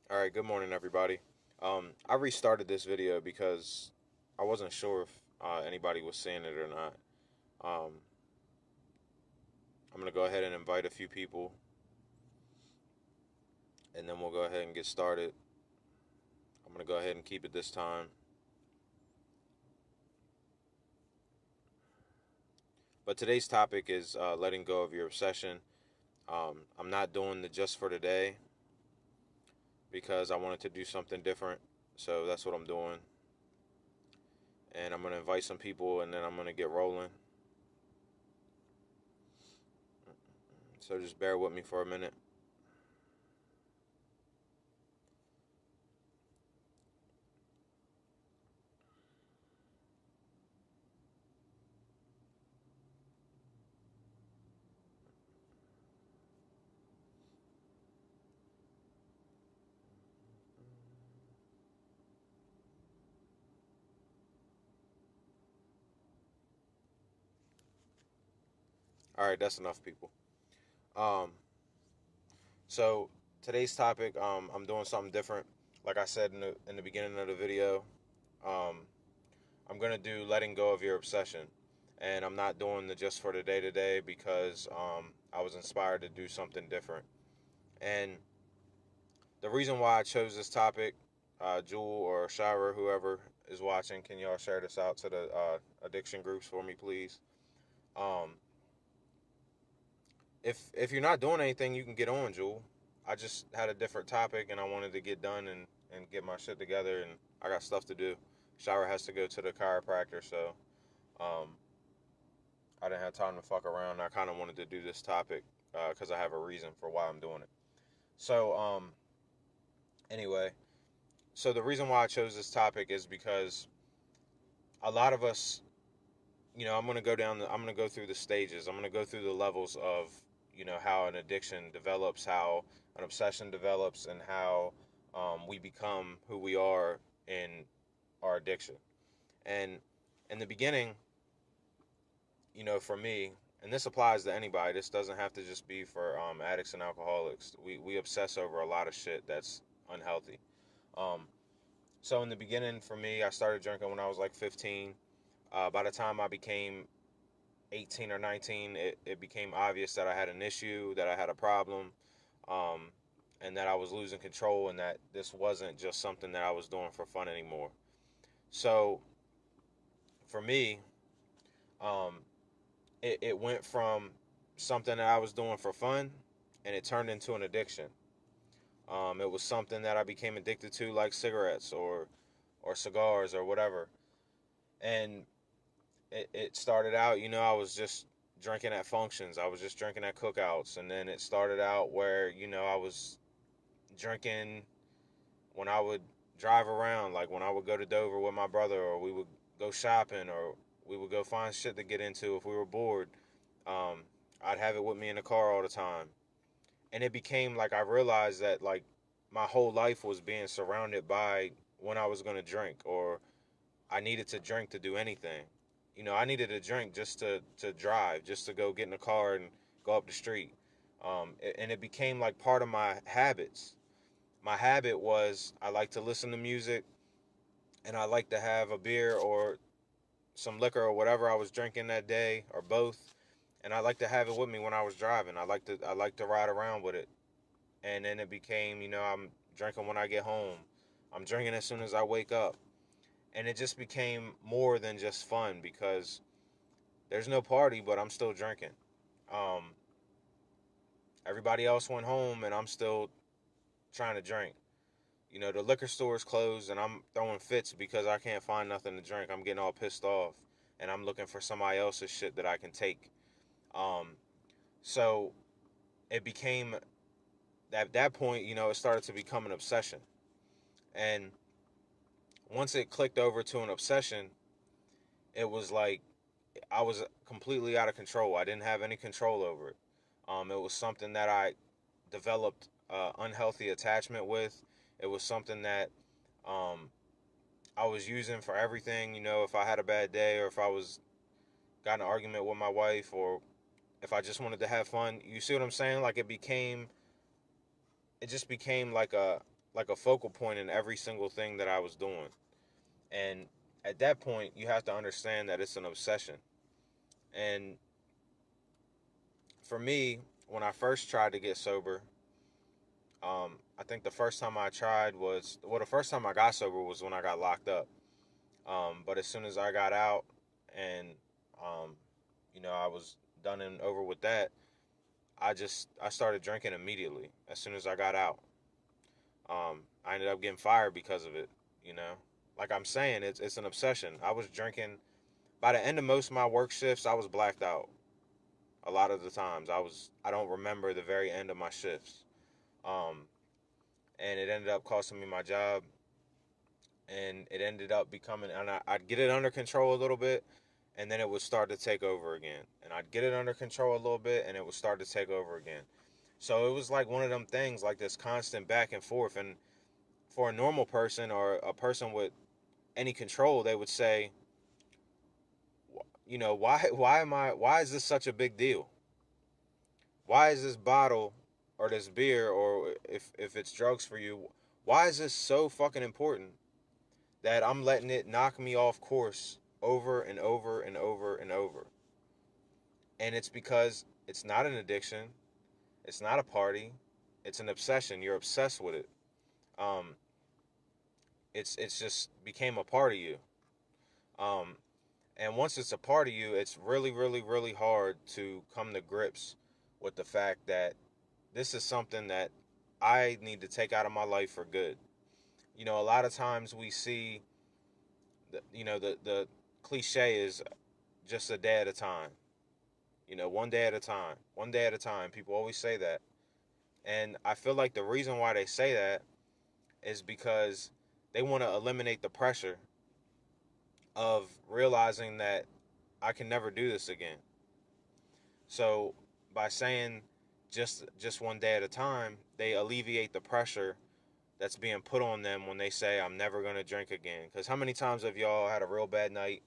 All right, good morning, everybody. I restarted this video because I wasn't sure if anybody was seeing it or not. Um, I'm gonna go ahead and invite a few people, and then we'll go ahead and get started. I'm gonna go ahead and keep it this time. But today's topic is letting go of your obsession. I'm not doing the just for today because I wanted to do something different, so that's what I'm doing. And I'm gonna invite some people, and then I'm gonna get rolling. So just bear with me for a minute. All right, that's enough people. Um, So today's topic, I'm doing something different. Like I said in the beginning of the video, um, I'm gonna do letting go of your obsession, and I'm not doing the just for the day to day because I was inspired to do something different. And the reason why I chose this topic, Jewel or Shira, whoever is watching, can y'all share this out to the addiction groups for me, please? Um, if you're not doing anything, you can get on, Jewel. I just had a different topic and I wanted to get done and get my shit together, and I got stuff to do. Shower has to go to the chiropractor, so um, I didn't have time to fuck around. I kind of wanted to do this topic because I have a reason for why I'm doing it. So anyway, so the reason why I chose this topic is because a lot of us, I'm gonna go through the stages. I'm gonna go through the levels of how an addiction develops, how an obsession develops, and how we become who we are in our addiction. And in the beginning, for me, and this applies to anybody. This doesn't have to just be for addicts and alcoholics. We obsess over a lot of shit that's unhealthy. Um, so in the beginning, for me, I started drinking when I was like 15. By the time I became 18 or 19, it became obvious that I had an issue, that I had a problem, um, and that I was losing control, and that this wasn't just something that I was doing for fun anymore. So for me, um, it went from something that I was doing for fun, and it turned into an addiction. It was something that I became addicted to, like cigarettes or cigars or whatever. And it started out, I was just drinking at functions. I was just drinking at cookouts. And then it started out where, I was drinking when I would drive around, like when I would go to Dover with my brother, or we would go shopping, or we would go find shit to get into if we were bored. Um, I'd have it with me in the car all the time. And it became like I realized that like my whole life was being surrounded by when I was going to drink, or I needed to drink to do anything. I needed a drink just to drive, just to go get in the car and go up the street. And it became like part of my habits. My habit was I like to listen to music, and I like to have a beer or some liquor or whatever I was drinking that day, or both. And I like to have it with me when I was driving. I like to ride around with it. And then it became, I'm drinking when I get home. I'm drinking as soon as I wake up. And it just became more than just fun because there's no party, but I'm still drinking. Um, Everybody else went home, and I'm still trying to drink. The liquor store's closed, and I'm throwing fits because I can't find nothing to drink. I'm getting all pissed off, and I'm looking for somebody else's shit that I can take. Um, so it became at that point, it started to become an obsession. And once it clicked over to an obsession, it was like I was completely out of control. I didn't have any control over it. It was something that I developed unhealthy attachment with. It was something that um, I was using for everything. If I had a bad day, or if I was got in an argument with my wife, or if I just wanted to have fun. You see what I'm saying? Like it just became like a focal point in every single thing that I was doing. And at that point, you have to understand that it's an obsession. And for me, when I first tried to get sober, I think the first time I tried was, well, the first time I got sober was when I got locked up. But as soon as I got out and, um, I was done and over with that, I started drinking immediately as soon as I got out. I ended up getting fired because of it. You know, like I'm saying, it's an obsession. I was drinking by the end of most of my work shifts. I was blacked out. A lot of the times, I don't remember the very end of my shifts. Um, and it ended up costing me my job, and it ended up becoming, and I'd get it under control a little bit, and then it would start to take over again, and I'd get it under control a little bit, and it would start to take over again. So it was like one of them things, like this constant back and forth. And for a normal person or a person with any control, they would say, why is this such a big deal? Why is this bottle or this beer, or if it's drugs for you, why is this so fucking important that I'm letting it knock me off course over and over and over and over? And it's because it's not an addiction, it's not a party, it's an obsession. You're obsessed with it. Um, it's just became a part of you. Um, and once it's a part of you, it's really, really, really hard to come to grips with the fact that this is something that I need to take out of my life for good. A lot of times we see, the cliche is just a day at a time. One day at a time, one day at a time. People always say that. And I feel like the reason why they say that is because they want to eliminate the pressure of realizing that I can never do this again. So by saying just one day at a time, they alleviate the pressure that's being put on them when they say I'm never gonna drink again. Because how many times have y'all had a real bad night,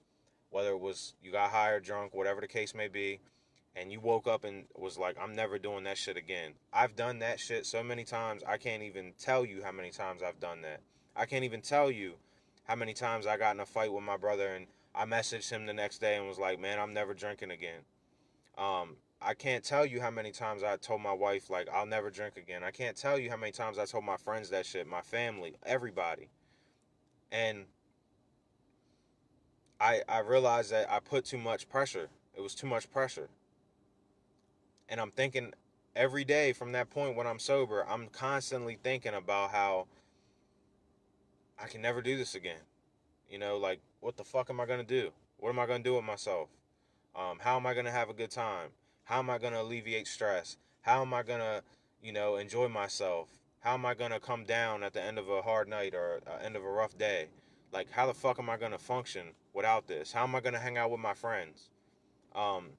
whether it was you got high or drunk, whatever the case may be, and you woke up and was like, I'm never doing that shit again. I've done that shit so many times, I can't even tell you how many times I've done that. I can't even tell you how many times I got in a fight with my brother and I messaged him the next day and was like, man, I'm never drinking again. I can't tell you how many times I told my wife, like, I'll never drink again. I can't tell you how many times I told my friends that shit, my family, everybody. And I realized that I put too much pressure. It was too much pressure. And I'm thinking every day from that point when I'm sober, I'm constantly thinking about how I can never do this again. Like, what the fuck am I going to do? What am I going to do with myself? How am I going to have a good time? How am I going to alleviate stress? How am I going to, enjoy myself? How am I going to come down at the end of a hard night or end of a rough day? Like, how the fuck am I going to function without this? How am I going to hang out with my friends? Um,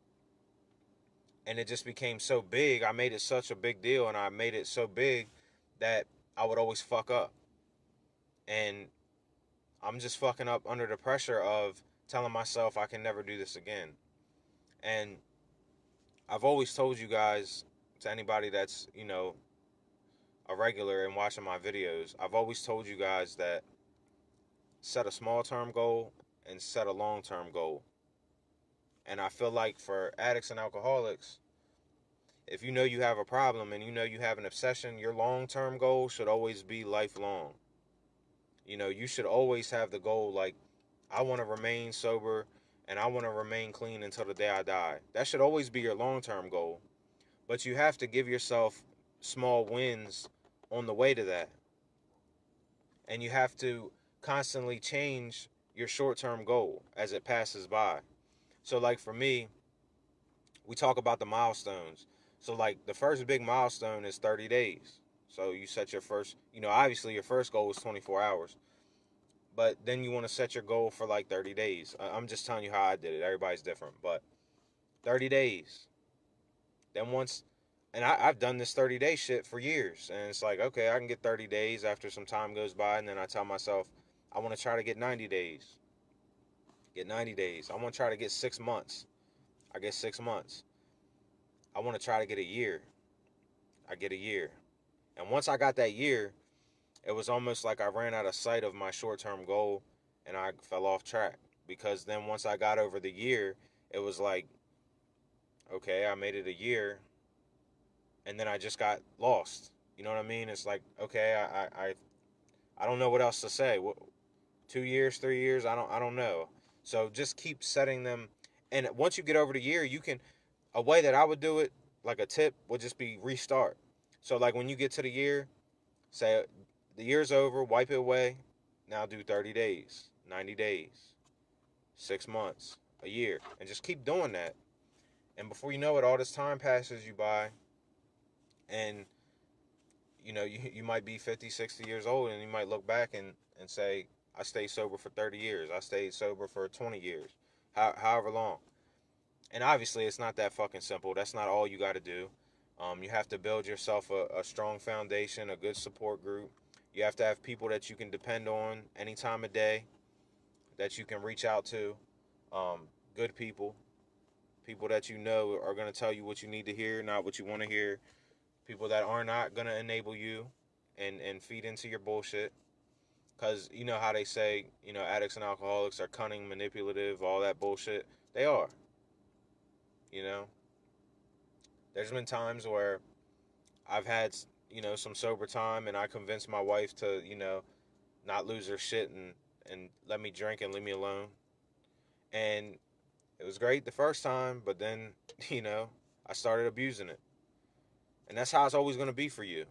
and it just became so big. I made it such a big deal, and I made it so big that I would always fuck up. And I'm just fucking up under the pressure of telling myself I can never do this again. And I've always told you guys, to anybody that's, a regular and watching my videos, I've always told you guys that set a small term goal and set a long term goal. And I feel like for addicts and alcoholics, if you know you have a problem and you know you have an obsession, your long term goal should always be lifelong. You should always have the goal like, I want to remain sober and I want to remain clean until the day I die. That should always be your long term goal. But you have to give yourself small wins on the way to that. And you have to constantly change your short term goal as it passes by. So, like for me, we talk about the milestones. So, like, the first big milestone is 30 days. So, you set your first, obviously your first goal is 24 hours. But then you want to set your goal for like 30 days. I'm just telling you how I did it. Everybody's different. But 30 days. Then once, and I've done this 30-day shit for years. And it's like, okay, I can get 30 days after some time goes by. And then I tell myself, I want to try to get 90 days. Get 90 days. I want to try to get 6 months. I get 6 months. I want to try to get a year. I get a year. And once I got that year, it was almost like I ran out of sight of my short-term goal and I fell off track. Because then once I got over the year, it was like, okay, I made it a year, and then I just got lost. You know what I mean? It's like, okay, I don't know what else to say. 2 years, 3 years, I don't know. So just keep setting them, and once you get over the year, you can. A way that I would do it, like a tip, would just be restart. So like when you get to the year, say the year's over, wipe it away. Now do 30 days, 90 days, 6 months, a year, and just keep doing that. And before you know it, all this time passes you by, and you might be 50, 60 years old, and you might look back and say, I stayed sober for 30 years. I stayed sober for 20 years, however long. And obviously, it's not that fucking simple. That's not all you got to do. You have to build yourself a strong foundation, a good support group. You have to have people that you can depend on any time of day, that you can reach out to. Good people, people that you know are going to tell you what you need to hear, not what you want to hear. People that are not going to enable you and feed into your bullshit. Because you know how they say, addicts and alcoholics are cunning, manipulative, all that bullshit. They are. You know, there's been times where I've had, some sober time, and I convinced my wife to, not lose her shit and let me drink and leave me alone. And it was great the first time, but then, you know, I started abusing it. And that's how it's always going to be for you.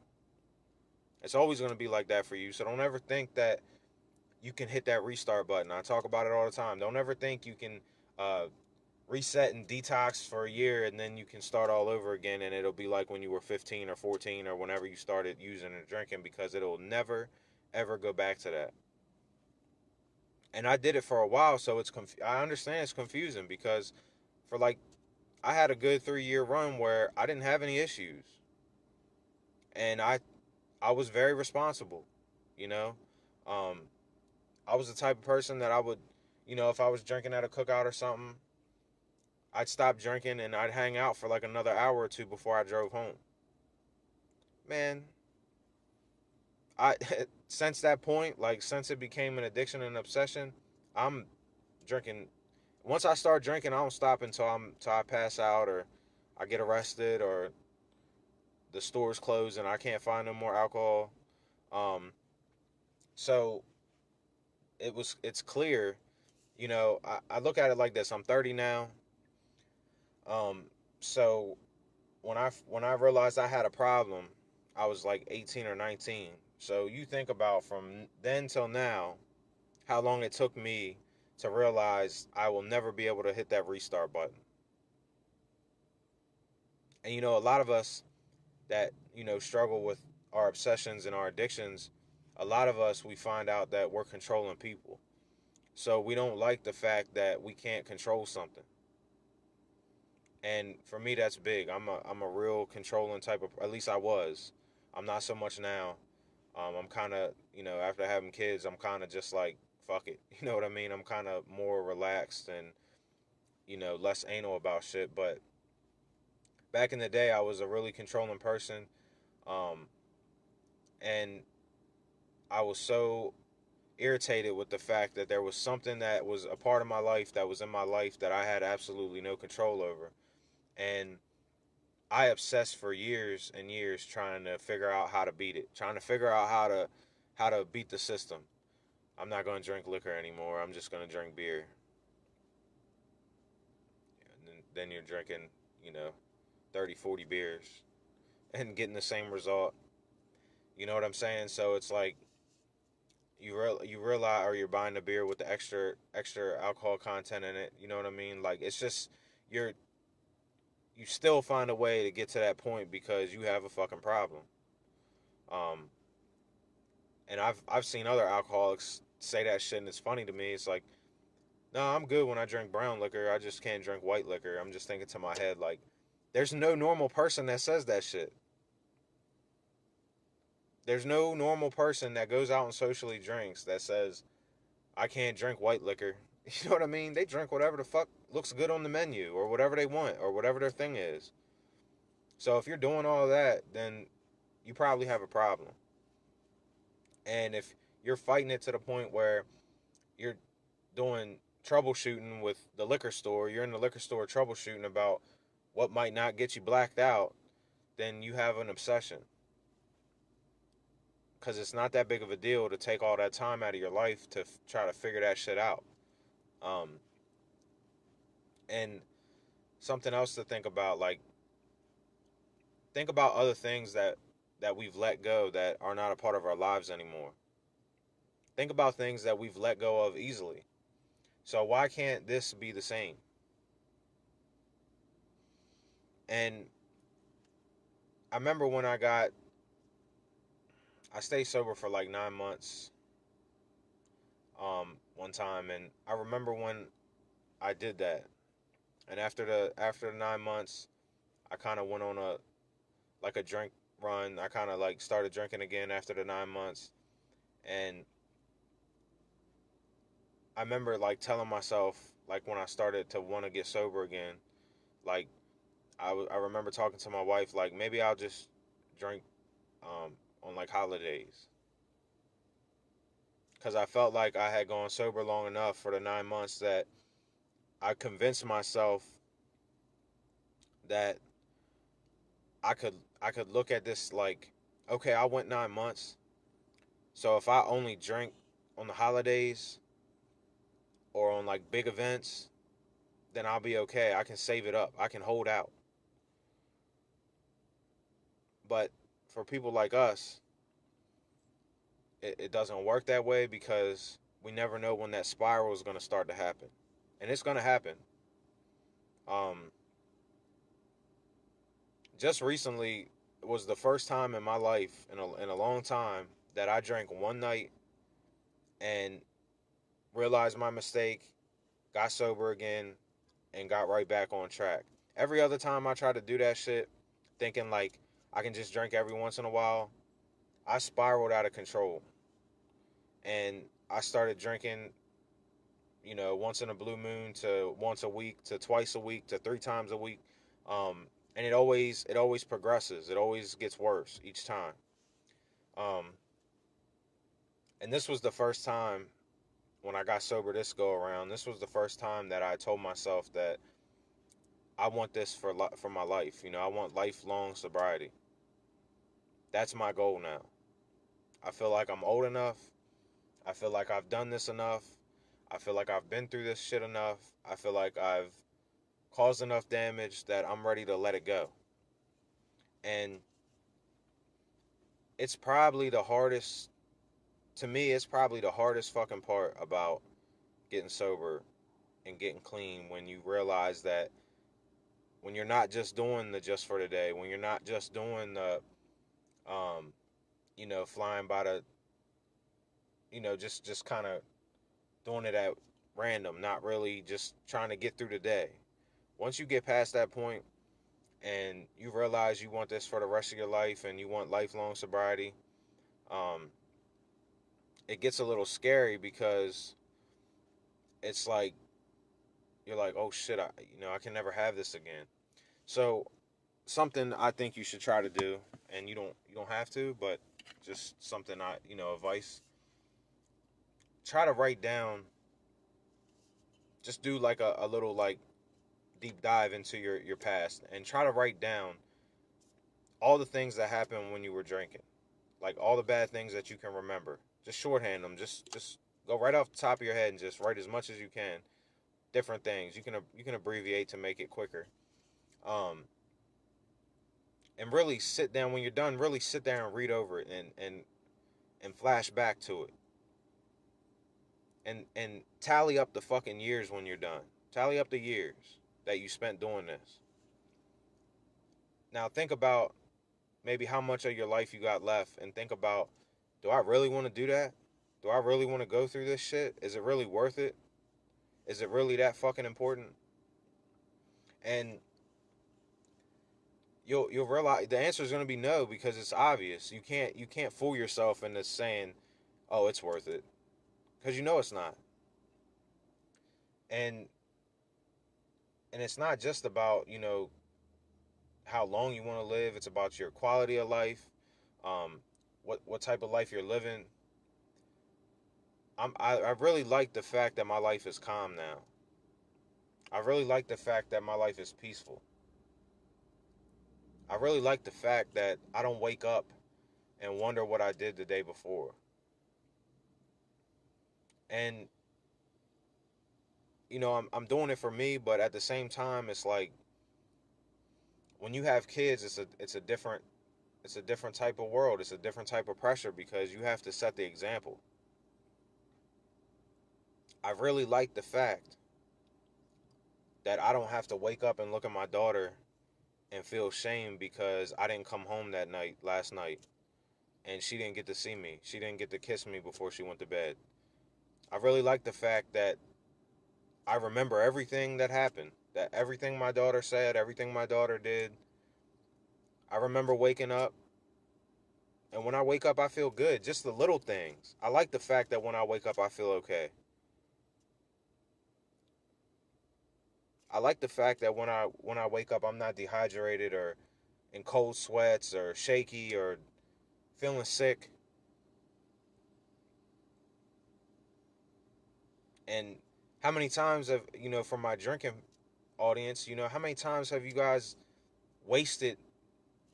It's always going to be like that for you. So don't ever think that you can hit that restart button. I talk about it all the time. Don't ever think you can uh, reset and detox for a year and then you can start all over again and it'll be like when you were 15 or 14 or whenever you started using and drinking, because it'll never ever go back to that. And I did it for a while, so I understand it's confusing, because for like I had a good 3 year run where I didn't have any issues, and I was very responsible, you know. Um, I was the type of person that I would, if I was drinking at a cookout or something, I'd stop drinking and I'd hang out for like another hour or two before I drove home. Man, I since that point, like since it became an addiction and an obsession, I'm drinking. Once I start drinking, I don't stop until I pass out or I get arrested or the store's closed and I can't find no more alcohol. Um, so it's clear, I look at it like this. I'm 30 now. Um, so when I realized I had a problem, I was like 18 or 19. So you think about from then till now, how long it took me to realize I will never be able to hit that restart button. And a lot of us that, struggle with our obsessions and our addictions, a lot of us, we find out that we're controlling people. So we don't like the fact that we can't control something. And for me, that's big. I'm a real controlling type of, at least I was. I'm not so much now. I'm kind of, after having kids, I'm kind of just like, fuck it. You know what I mean? I'm kind of more relaxed and, less anal about shit. But back in the day, I was a really controlling person. Um, and I was so irritated with the fact that there was something that was a part of my life that was in my life that I had absolutely no control over. And I obsessed for years and years trying to figure out how to beat it, trying to figure out how to beat the system. I'm not going to drink liquor anymore. I'm just going to drink beer. And then you're drinking, you know, 30, 40 beers and getting the same result. You know what I'm saying? So it's like you realize, or you're buying the beer with the extra alcohol content in it. You know what I mean? Like it's just you're you still find a way to get to that point because you have a fucking problem. Um, and I've seen other alcoholics say that shit, and it's funny to me. It's like, no, I'm good when I drink brown liquor. I just can't drink white liquor. I'm just thinking to my head like, there's no normal person that says that shit. There's no normal person that goes out and socially drinks that says, I can't drink white liquor. You know what I mean? They drink whatever the fuck looks good on the menu or whatever they want or whatever their thing is. So if you're doing all that, then you probably have a problem. And if you're fighting it to the point where you're doing troubleshooting with the liquor store, you're in the liquor store troubleshooting about what might not get you blacked out, then you have an obsession. Because it's not that big of a deal to take all that time out of your life to try to figure that shit out. Um, and something else to think about, like, think about other things that we've let go that are not a part of our lives anymore. Think about things that we've let go of easily. So why can't this be the same? And I remember when I stayed sober for like 9 months, one time, and I remember when I did that. And after the 9 months, I kind of went on a drink run. I kind of like started drinking again after the 9 months, and I remember like telling myself, like, when I started to want to get sober again, like, I remember talking to my wife, like, maybe I'll just drink on like holidays, because I felt like I had gone sober long enough for the 9 months that I convinced myself that I could look at this like, okay, I went 9 months, so if I only drink on the holidays or on like big events, then I'll be okay. I can save it up. I can hold out. But for people like us, it doesn't work that way, because we never know when that spiral is going to start to happen, and it's going to happen. Um, just recently was the first time in my life in a long time that I drank one night and realized my mistake, got sober again, and got right back on track. Every other time I try to do that shit, thinking like I can just drink every once in a while, I spiraled out of control. And I started drinking, once in a blue moon to once a week to twice a week to 3 times a week. And it always progresses. It always gets worse each time. Um, and this was the first time when I got sober this go around. This was the first time that I told myself that I want this for my life. I want lifelong sobriety. That's my goal now. I feel like I'm old enough. I feel like I've done this enough. I feel like I've been through this shit enough. I feel like I've caused enough damage that I'm ready to let it go. And it's probably the hardest, to me, it's probably the hardest fucking part about getting sober and getting clean, when you realize that when you're not just doing the just for today, when you're not just doing the, um, flying by the, just kind of doing it at random, not really just trying to get through the day. Once you get past that point and you realize you want this for the rest of your life and you want lifelong sobriety, um, it gets a little scary, because it's like you're like, oh shit, I can never have this again. So something I think you should try to do, and you don't have to, but just something advice. Try to write down. Just do like a little like deep dive into your past, and try to write down all the things that happened when you were drinking, like all the bad things that you can remember. Just shorthand them. Just go right off the top of your head and just write as much as you can. Different things you can abbreviate to make it quicker. Um, and really sit down when you're done. Really sit there and read over it, and flash back to it, and tally up the fucking years when you're done. Tally up the years that you spent doing this. Now think about maybe how much of your life you got left, and think about, do I really want to do that? Do I really want to go through this shit? Is it really worth it? Is it really that fucking important? And you'll realize the answer is going to be no, because it's obvious. You can't fool yourself into saying, "Oh, it's worth it," because it's not. And it's not just about how long you want to live. It's about your quality of life, what type of life you're living. I really like the fact that my life is calm now. I really like the fact that my life is peaceful. I really like the fact that I don't wake up and wonder what I did the day before. And I'm doing it for me, but at the same time, it's like when you have kids, it's a different type of world. It's a different type of pressure because you have to set the example. I really like the fact that I don't have to wake up and look at my daughter and feel shame because I didn't come home that night last night and she didn't get to see me. She didn't get to kiss me before she went to bed. I really like the fact that I remember everything that happened, that everything my daughter said, everything my daughter did. I remember waking up, and when I wake up, I feel good. Just the little things. I like the fact that when I wake up, I feel okay. I like the fact that when I wake up, I'm not dehydrated or in cold sweats or shaky or feeling sick. And how many times have from my drinking audience, how many times have you guys wasted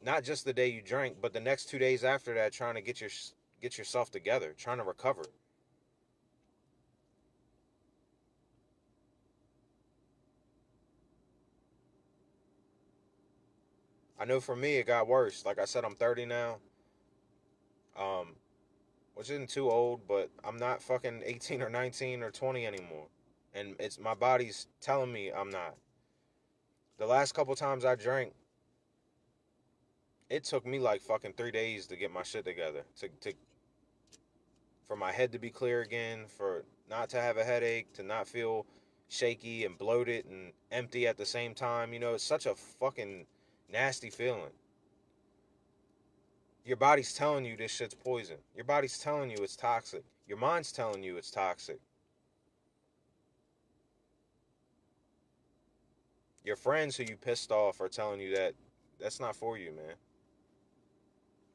not just the day you drank, but the next 2 days after that trying to get yourself together, trying to recover? I know for me it got worse. Like I said, I'm 30 now, um, which isn't too old, but I'm not fucking 18 or 19 or 20 anymore, and it's my body's telling me I'm not. The last couple times I drank, it took me like fucking 3 days to get my shit together, to for my head to be clear again, for not to have a headache, to not feel shaky and bloated and empty at the same time. It's such a fucking nasty feeling. Your body's telling you this shit's poison. Your body's telling you it's toxic. Your mind's telling you it's toxic. Your friends who you pissed off are telling you that that's not for you, man.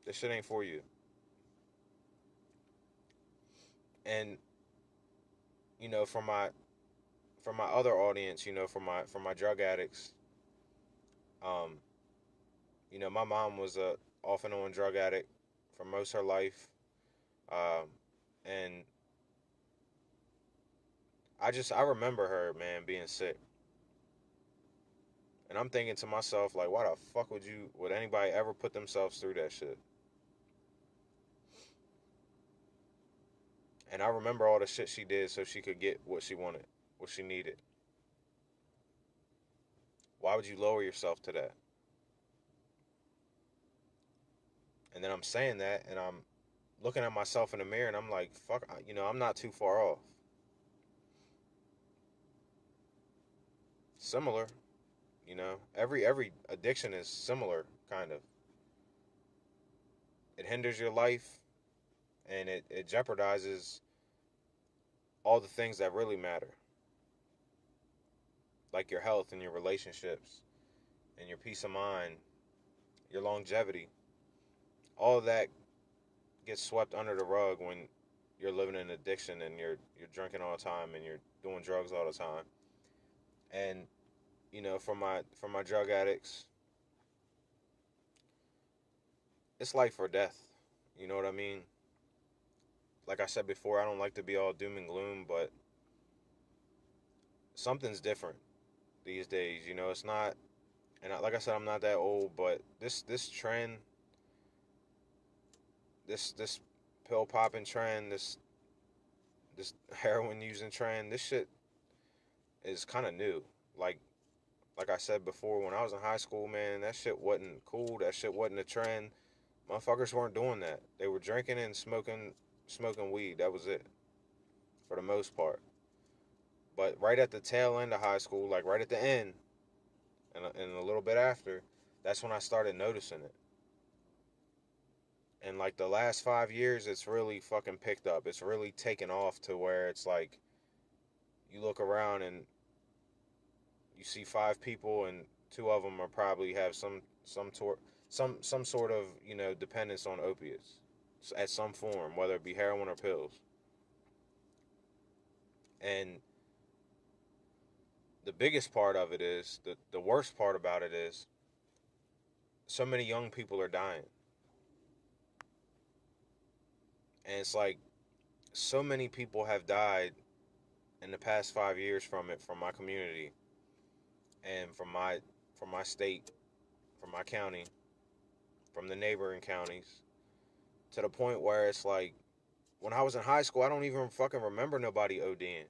This shit ain't for you. And for my other audience, for my drug addicts, um, my mom was a off and on drug addict for most of her life, um, and I remember her, man, being sick, and I'm thinking to myself like, why the fuck would anybody ever put themselves through that shit? And I remember all the shit she did so she could get what she wanted, what she needed. Why would you lower yourself to that? And then I'm saying that, and I'm looking at myself in the mirror, and I'm like, fuck, I'm not too far off. Similar, every addiction is similar, kind of. It hinders your life, and it jeopardizes all the things that really matter, like your health and your relationships and your peace of mind, your longevity. All of that gets swept under the rug when you're living in addiction and you're drinking all the time and you're doing drugs all the time. And for my drug addicts, it's life or death. You know what I mean? Like I said before, I don't like to be all doom and gloom, but something's different these days. It's not, and like I said, I'm not that old, but this trend, this pill popping trend, this heroin using trend, this shit is kind of new. Like like I said before, when I was in high school, man, that shit wasn't cool. That shit wasn't a trend. Motherfuckers weren't doing that. They were drinking and smoking weed. That was it for the most part. But right at the tail end of high school, like right at the end, and a little bit after, that's when I started noticing it. And like the last 5 years, it's really fucking picked up. It's really taken off to where it's like you look around and you see five people and two of them are probably have some sort of dependence on opiates at some form, whether it be heroin or pills. And the biggest part of it is, the worst part about it is, so many young people are dying. And it's like, so many people have died in the past 5 years from it, from my community and from my state, from my county, from the neighboring counties, to the point where it's like, when I was in high school, I don't even fucking remember nobody ODing.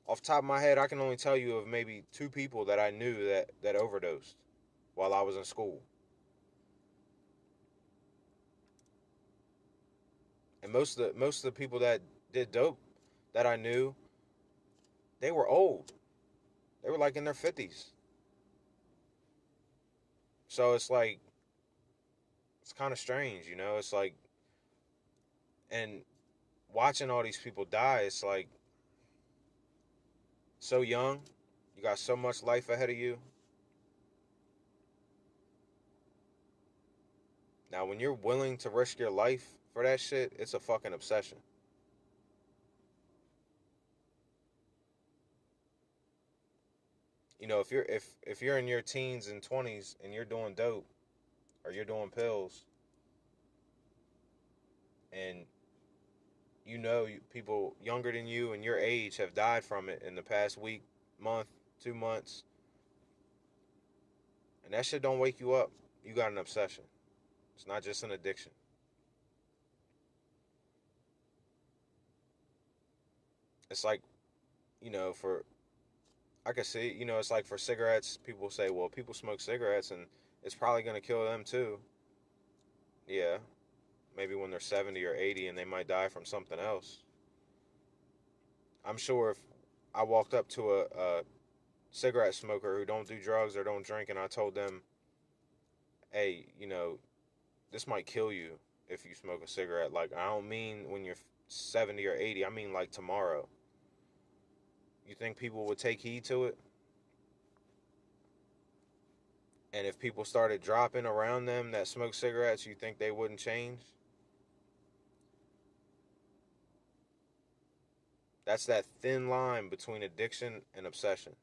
Off the top of my head, I can only tell you of maybe two people that I knew that overdosed while I was in school. And most of the people that did dope that I knew, they were old. They were like in their 50s. So it's like, it's kind of strange, you know? It's like, and watching all these people die, it's like, so young, you got so much life ahead of you. Now, when you're willing to risk your life for that shit, it's a fucking obsession. You know, if you're in your teens and 20s and you're doing dope or you're doing pills, and you know people younger than you and your age have died from it in the past week, month, 2 months, and that shit don't wake you up, you got an obsession. It's not just an addiction. It's like, for I can see, it's like for cigarettes, people say, well, people smoke cigarettes and it's probably going to kill them too. Yeah, maybe when they're 70 or 80 and they might die from something else. I'm sure if I walked up to a cigarette smoker who don't do drugs or don't drink, and I told them, hey, this might kill you if you smoke a cigarette. Like, I don't mean when you're 70 or 80, I mean like tomorrow. You think people would take heed to it? And if people started dropping around them that smoke cigarettes, you think they wouldn't change? That's that thin line between addiction and obsession.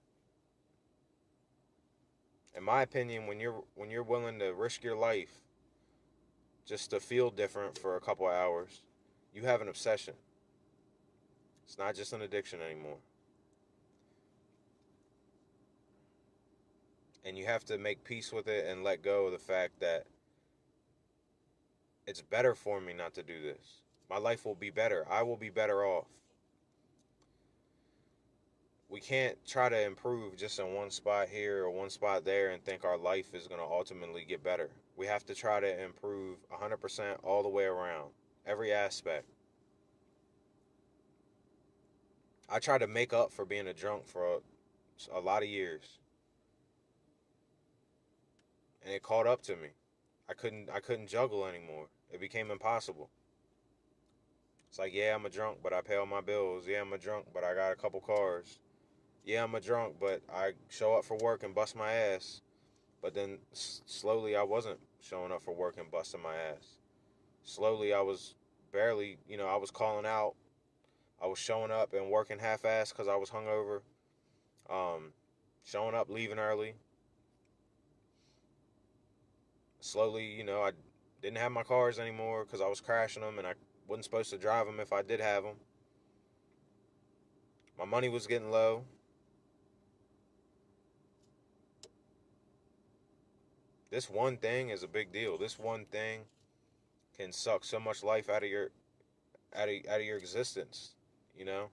In my opinion, when you're willing to risk your life just to feel different for a couple of hours, you have an obsession. It's not just an addiction anymore. And you have to make peace with it and let go of the fact that it's better for me not to do this. My life will be better. I will be better off. We can't try to improve just in one spot here or one spot there and think our life is going to ultimately get better. We have to try to improve 100% all the way around, every aspect. I tried to make up for being a drunk for a lot of years, and it caught up to me. I couldn't juggle anymore. It became impossible. It's like, yeah, I'm a drunk, but I pay all my bills. Yeah, I'm a drunk, but I got a couple cars. Yeah, I'm a drunk, but I show up for work and bust my ass. But then slowly I wasn't showing up for work and busting my ass. Slowly I was barely, I was calling out. I was showing up and working half-ass because I was hungover. Um, Showing up, leaving early. Slowly, I didn't have my cars anymore because I was crashing them and I wasn't supposed to drive them if I did have them. My money was getting low. This one thing is a big deal. This one thing can suck so much life out of your existence, you know?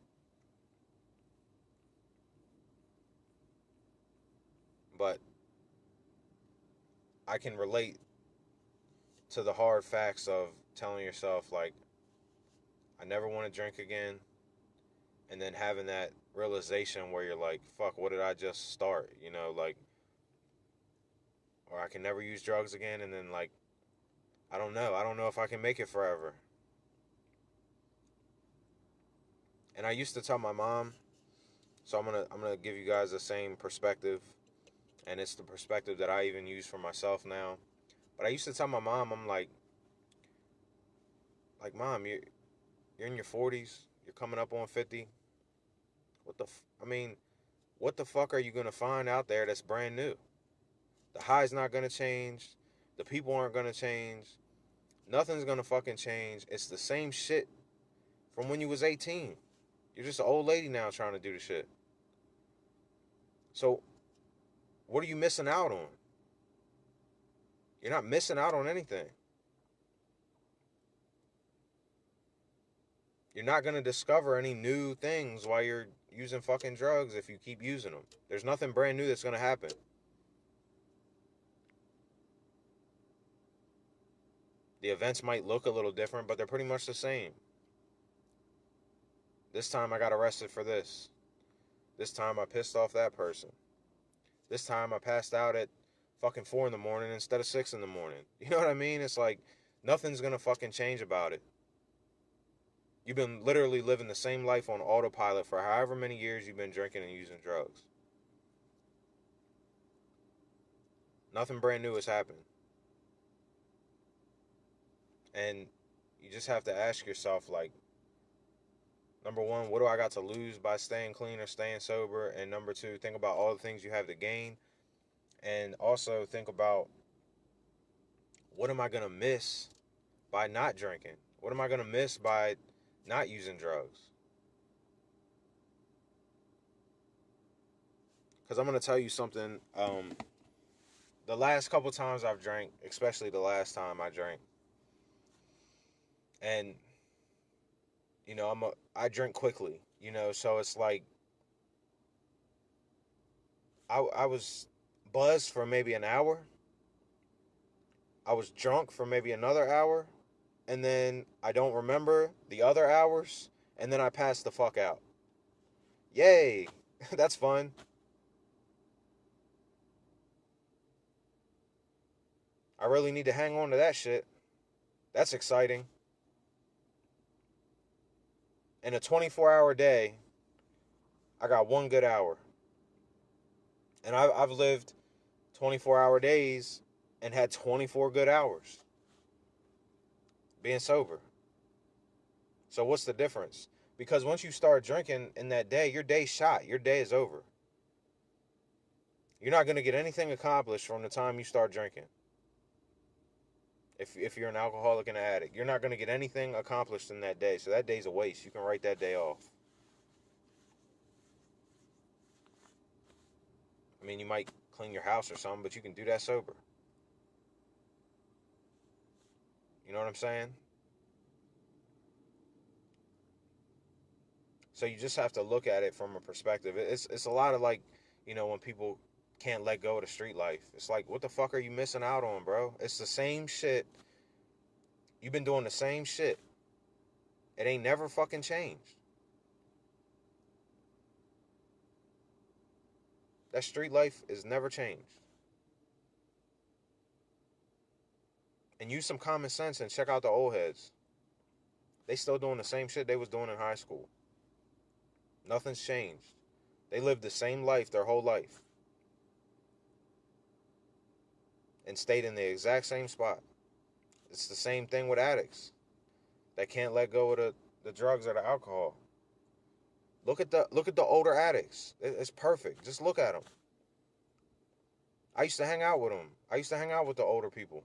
But I can relate to the hard facts of telling yourself, like, I never want to drink again, and then having that realization where you're like, fuck, what did I just start? Like, or I can never use drugs again, and then, like, I don't know. I don't know if I can make it forever. And I used to tell my mom, so I'm gonna give you guys the same perspective, and it's the perspective that I even use for myself now. But I used to tell my mom, I'm like, mom, you're in your 40s, You're coming up on 50. I mean, what the fuck are you going to find out there that's brand new? The high's not going to change. The people aren't going to change. Nothing's going to fucking change. It's the same shit from when you was 18. You're just an old lady now trying to do the shit. So, what are you missing out on? You're not missing out on anything. You're not going to discover any new things while you're using fucking drugs if you keep using them. There's nothing brand new that's going to happen. The events might look a little different, but they're pretty much the same. This time I got arrested for this. This time I pissed off that person. This time I passed out at fucking 4 in the morning instead of 6 in the morning. You know what I mean? It's like nothing's going to fucking change about it. You've been literally living the same life on autopilot for however many years you've been drinking and using drugs. Nothing brand new has happened. And you just have to ask yourself, like, number one, what do I got to lose by staying clean or staying sober? And number two, think about all the things you have to gain. And also think about, what am I going to miss by not drinking? What am I going to miss by not using drugs? Because I'm going to tell you something. The last couple times I've drank, especially the last time I drank, and you know, I drink quickly, you know, so it's like I was buzzed for maybe an hour. I was drunk for maybe another hour, and then I don't remember the other hours, and then I passed the fuck out. Yay! That's fun. I really need to hang on to that shit. That's exciting. In a 24-hour day, I got one good hour. And I've lived 24-hour days and had 24 good hours being sober. So what's the difference? Because once you start drinking in that day, your day's shot. Your day is over. You're not going to get anything accomplished from the time you start drinking. If you're an alcoholic and an addict, you're not going to get anything accomplished in that day. So that day's a waste. You can write that day off. I mean, you might clean your house or something, but you can do that sober. You know what I'm saying? So you just have to look at it from a perspective. It's a lot of like, you know, when people can't let go of the street life. It's like, what the fuck are you missing out on, bro? It's the same shit. You've been doing the same shit. It ain't never fucking changed. That street life is never changed. And use some common sense and check out the old heads. They still doing the same shit they was doing in high school. Nothing's changed. They lived the same life their whole life. And stayed in the exact same spot. It's the same thing with addicts that can't let go of the drugs or the alcohol. Look at the older addicts. It's perfect. Just look at them. I used to hang out with them. I used to hang out with the older people.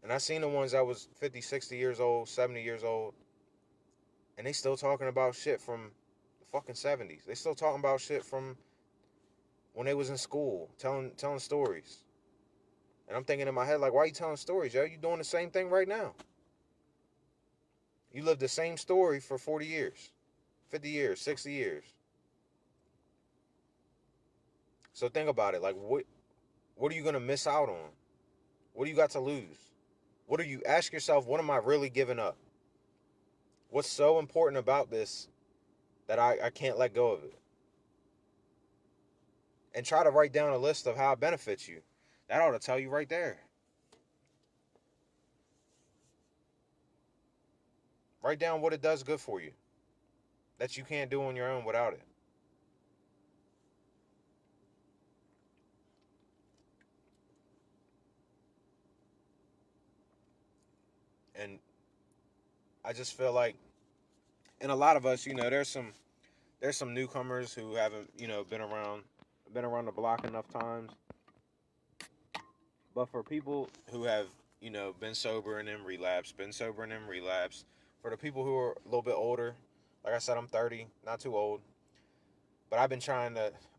And I seen the ones that was 50, 60 years old, 70 years old. And they still talking about shit from the fucking 70s. They still talking about shit from when they was in school, telling stories. And I'm thinking in my head, like, why are you telling stories, yo? You doing the same thing right now. You lived the same story for 40 years, 50 years, 60 years. So think about it. Like, what are you going to miss out on? What do you got to lose? What are you, ask yourself, what am I really giving up? What's so important about this that I can't let go of it? And try to write down a list of how it benefits you. That ought to tell you right there. Write down what it does good for you that you can't do on your own without it. And I just feel like, and a lot of us, there's some newcomers who haven't, been around the block enough times. But for people who have, been sober and then relapsed, been sober and then relapsed, for the people who are a little bit older, like I said, I'm 30, not too old, but I've been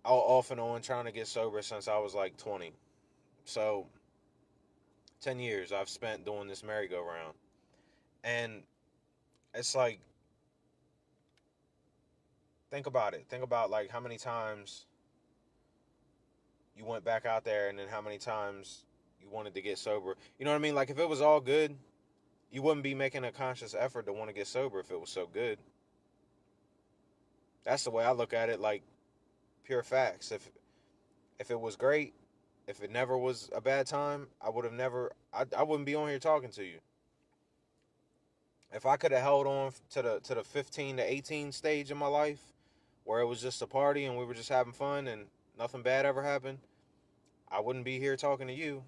off and on, trying to get sober since I was like 20. So 10 years I've spent doing this merry-go-round. And it's like, think about it. Think about like how many times you went back out there and then how many times you wanted to get sober. You know what I mean? Like if it was all good, you wouldn't be making a conscious effort to want to get sober if it was so good. That's the way I look at it, like pure facts. If it was great, if it never was a bad time, I would have never I wouldn't be on here talking to you. If I could have held on to the 15 to 18 stage in my life where it was just a party and we were just having fun and nothing bad ever happened, I wouldn't be here talking to you.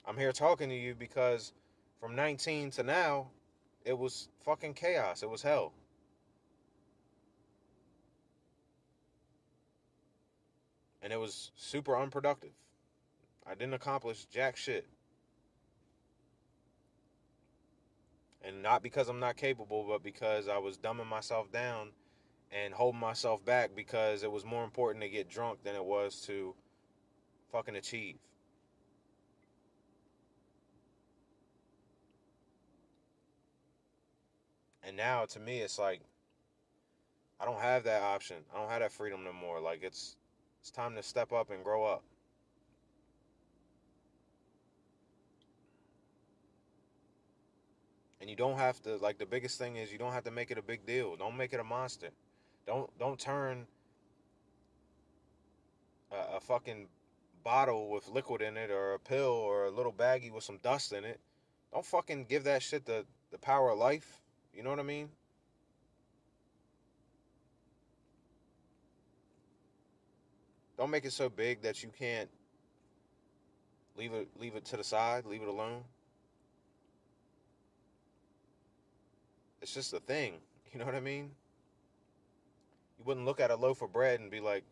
I'm here talking to you because from 19 to now, it was fucking chaos. It was hell. And it was super unproductive. I didn't accomplish jack shit. And not because I'm not capable, but because I was dumbing myself down and holding myself back because it was more important to get drunk than it was to fucking achieve. And now to me it's like I don't have that option. I don't have that freedom no more. Like it's time to step up and grow up. And you don't have to, like, the biggest thing is you don't have to make it a big deal. Don't make it a monster. Don't turn a fucking bottle with liquid in it or a pill or a little baggie with some dust in it. Don't fucking give that shit the power of life. You know what I mean? Don't make it so big that you can't leave it to the side, leave it alone. It's just a thing. You know what I mean? You wouldn't look at a loaf of bread and be like,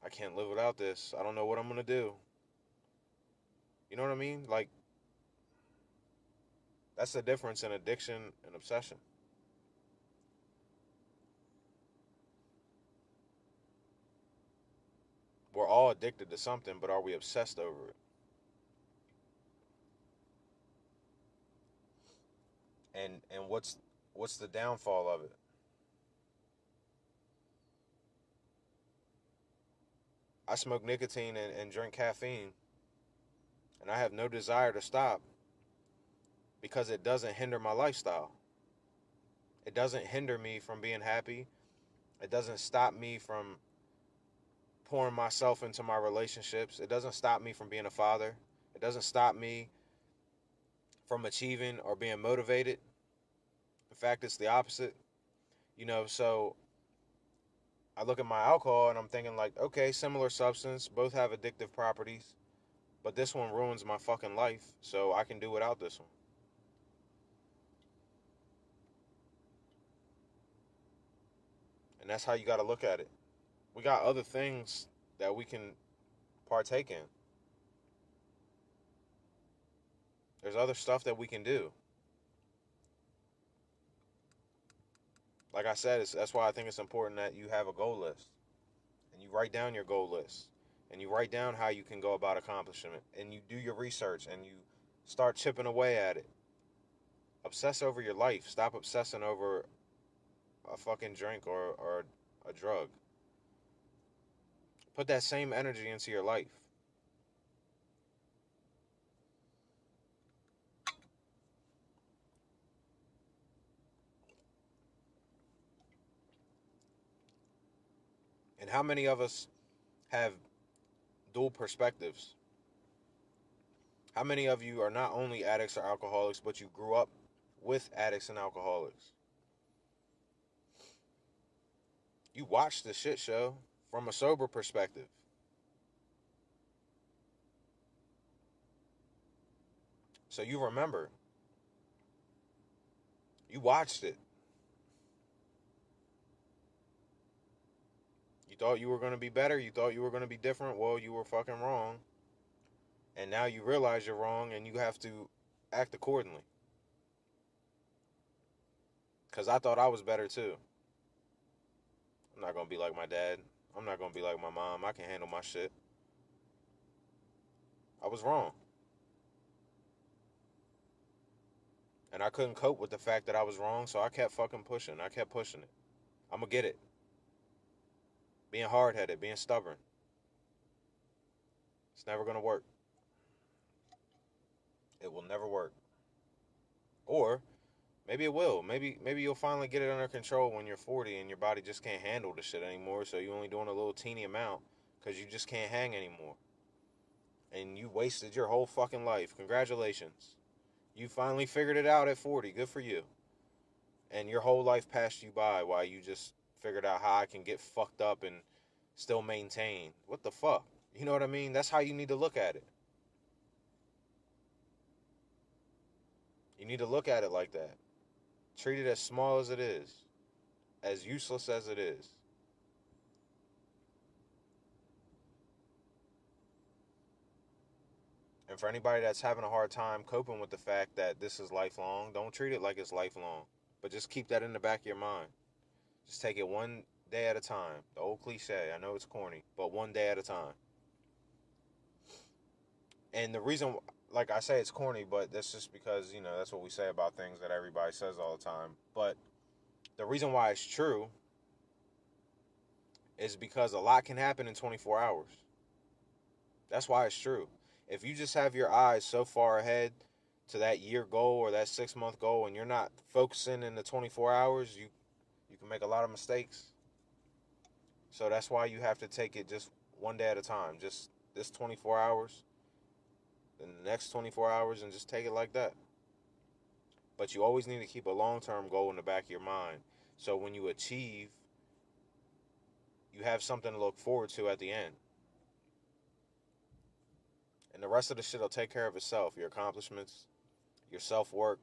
I can't live without this. I don't know what I'm gonna do. You know what I mean? Like, that's the difference in addiction and obsession. We're all addicted to something, but are we obsessed over it? And what's the downfall of it? I smoke nicotine and drink caffeine, and I have no desire to stop because it doesn't hinder my lifestyle. It doesn't hinder me from being happy. It doesn't stop me from pouring myself into my relationships. It doesn't stop me from being a father. It doesn't stop me from achieving or being motivated. In fact, it's the opposite. So I look at my alcohol and I'm thinking like, okay, similar substance, both have addictive properties, but this one ruins my fucking life, so I can do without this one. And that's how you got to look at it. We got other things that we can partake in. There's other stuff that we can do. Like I said, that's why I think it's important that you have a goal list and you write down your goal list and you write down how you can go about accomplishing it and you do your research and you start chipping away at it. Obsess over your life. Stop obsessing over a fucking drink or a drug. Put that same energy into your life. And how many of us have dual perspectives? How many of you are not only addicts or alcoholics, but you grew up with addicts and alcoholics? You watched the shit show from a sober perspective. So you remember. You watched it. You thought you were going to be better. You thought you were going to be different. Well, you were fucking wrong. And now you realize you're wrong and you have to act accordingly. Because I thought I was better too. I'm not going to be like my dad. I'm not going to be like my mom. I can handle my shit. I was wrong. And I couldn't cope with the fact that I was wrong, so I kept fucking pushing. I kept pushing it. I'm going to get it. Being hard headed, being stubborn. It's never going to work. It will never work. Or maybe it will. Maybe you'll finally get it under control when you're 40 and your body just can't handle the shit anymore, so you're only doing a little teeny amount because you just can't hang anymore. And you wasted your whole fucking life. Congratulations. You finally figured it out at 40. Good for you. And your whole life passed you by while you just figured out how I can get fucked up and still maintain. What the fuck? You know what I mean? That's how you need to look at it. You need to look at it like that. Treat it as small as it is. As useless as it is. And for anybody that's having a hard time coping with the fact that this is lifelong, don't treat it like it's lifelong. But just keep that in the back of your mind. Just take it one day at a time. The old cliche. I know it's corny, but one day at a time. And the reason, like I say, it's corny, but that's just because, that's what we say about things that everybody says all the time. But the reason why it's true is because a lot can happen in 24 hours. That's why it's true. If you just have your eyes so far ahead to that year goal or that 6-month goal and you're not focusing in the 24 hours, you can make a lot of mistakes. So that's why you have to take it just one day at a time. Just this 24 hours, then the next 24 hours, and just take it like that. But you always need to keep a long-term goal in the back of your mind. So when you achieve, you have something to look forward to at the end. And the rest of the shit will take care of itself. Your accomplishments, your self-work.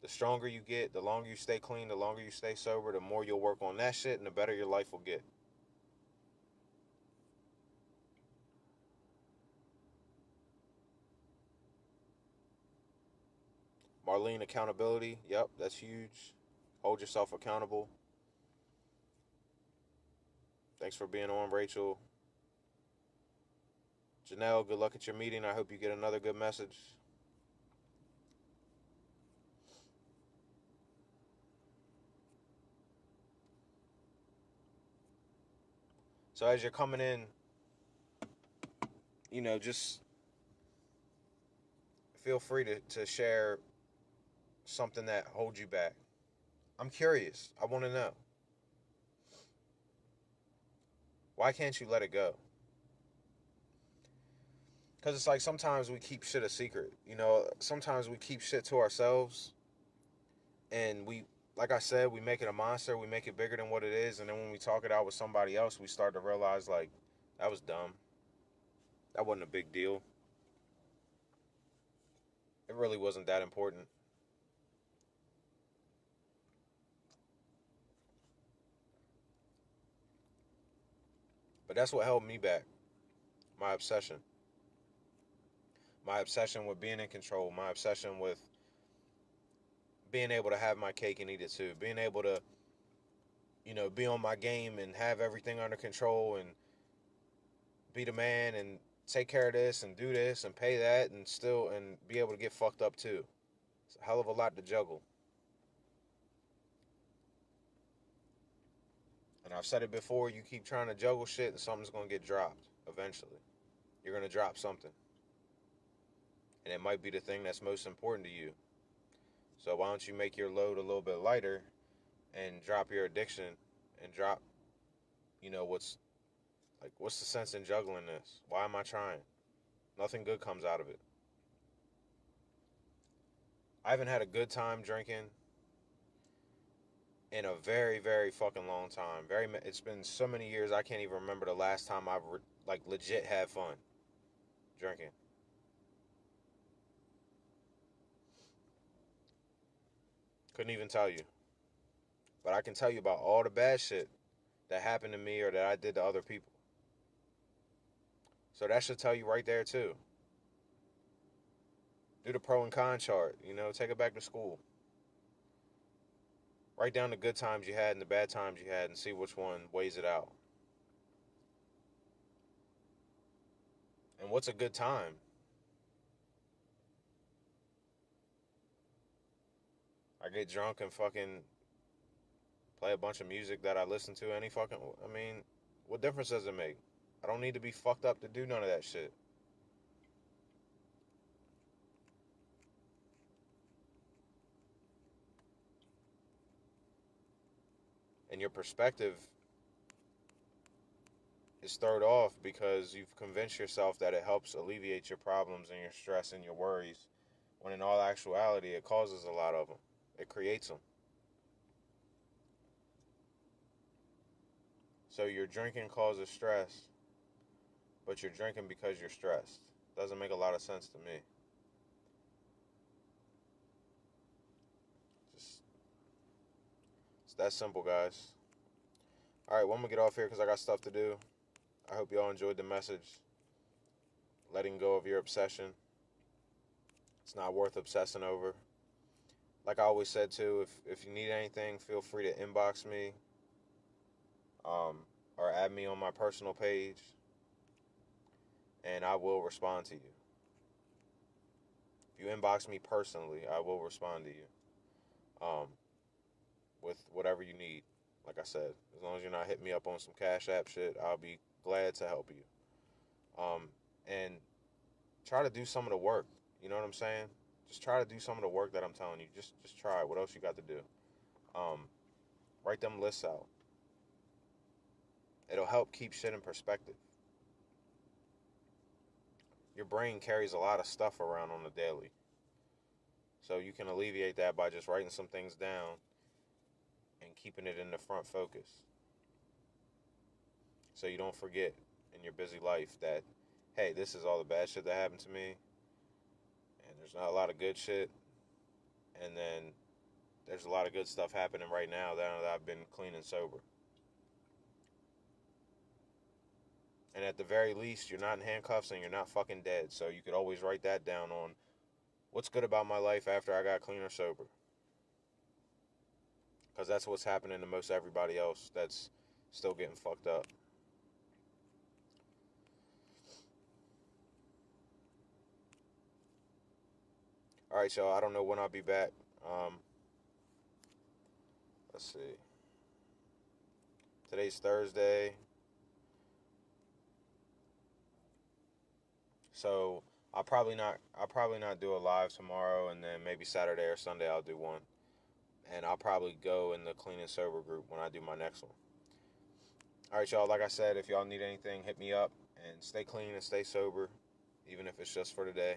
The stronger you get, the longer you stay clean, the longer you stay sober, the more you'll work on that shit and the better your life will get. Marlene, accountability. Yep, that's huge. Hold yourself accountable. Thanks for being on, Rachel. Janelle, good luck at your meeting. I hope you get another good message. So as you're coming in, just feel free to share something that holds you back. I'm curious. I want to know. Why can't you let it go? Because it's like sometimes we keep shit a secret. Sometimes we keep shit to ourselves. And like I said, we make it a monster. We make it bigger than what it is. And then when we talk it out with somebody else, we start to realize, like, that was dumb. That wasn't a big deal. It really wasn't that important. But that's what held me back. My obsession. My obsession with being in control. My obsession with being able to have my cake and eat it too. Being able to, be on my game and have everything under control and be the man and take care of this and do this and pay that and be able to get fucked up too. It's a hell of a lot to juggle. And I've said it before, you keep trying to juggle shit and something's going to get dropped eventually. You're going to drop something. And it might be the thing that's most important to you. So why don't you make your load a little bit lighter and drop your addiction and drop, what's the sense in juggling this? Why am I trying? Nothing good comes out of it. I haven't had a good time drinking in a very, very fucking long time. It's been so many years I can't even remember the last time I've legit had fun drinking. Couldn't even tell you. But I can tell you about all the bad shit that happened to me or that I did to other people. So that should tell you right there too. Do the pro and con chart. Take it back to school. Write down the good times you had and the bad times you had and see which one weighs it out. And what's a good time? I get drunk and fucking play a bunch of music that I listen to what difference does it make? I don't need to be fucked up to do none of that shit. And your perspective is thrown off because you've convinced yourself that it helps alleviate your problems and your stress and your worries, when in all actuality, it causes a lot of them. It creates them. So your drinking causes stress, but you're drinking because you're stressed. Doesn't make a lot of sense to me. Just It's that simple, guys. All right, well, I'm gonna get off here because I got stuff to do. I hope y'all enjoyed the message. Letting go of your obsession. It's not worth obsessing over. Like I always said too, if you need anything, feel free to inbox me, um, or add me on my personal page, and I will respond to you. If you inbox me personally, I will respond to you, um, with whatever you need. Like I said, as long as you're not hitting me up on some Cash App shit, I'll be glad to help you. And try to do some of the work. You know what I'm saying? Just try to do some of the work that I'm telling you. Just try it. What else you got to do? Um, Write them lists out. It'll help keep shit in perspective. Your brain carries a lot of stuff around on the daily. So you can alleviate that by just writing some things down and keeping it in the front focus. So you don't forget in your busy life that, hey, this is all the bad shit that happened to me. And there's not a lot of good shit. And then there's a lot of good stuff happening right now that I've been clean and sober. And at the very least, you're not in handcuffs and you're not fucking dead. So you could always write that down on what's good about my life after I got clean or sober. Because that's what's happening to most everybody else that's still getting fucked up. All right, y'all. I don't know when I'll be back. Let's see. Today's Thursday. So I'll probably not do a live tomorrow, and then maybe Saturday or Sunday I'll do one. And I'll probably go in the clean and sober group when I do my next one. All right, y'all. Like I said, if y'all need anything, hit me up, and stay clean and stay sober, even if it's just for today.